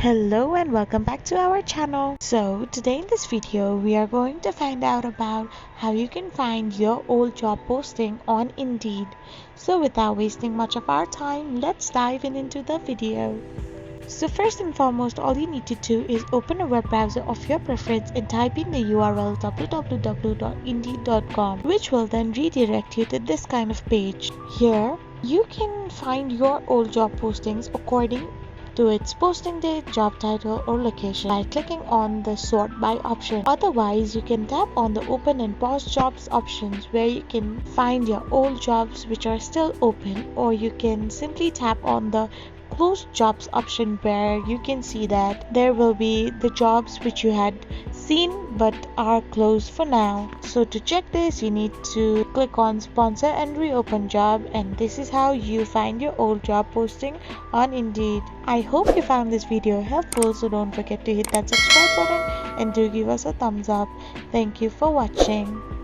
Hello and welcome back to our channel. So today in this video we are going to find out about how you can find your old job posting on Indeed. So without wasting much of our time, let's dive into the video. So first and foremost, all you need to do is open a web browser of your preference and type in the URL www.indeed.com, which will then redirect you to this kind of page. Here you can find your old job postings according to its posting date, job title or location by clicking on the sort by option. Otherwise, you can tap on the open and pause jobs options where you can find your old jobs which are still open, or you can simply tap on the closed jobs option where you can see that there will be the jobs which you had seen but are closed for now. So to check this, you need to click on sponsor and reopen job, and this is how you find your old job posting on Indeed. I hope you found this video helpful, so don't forget to hit that subscribe button and do give us a thumbs up. Thank you for watching.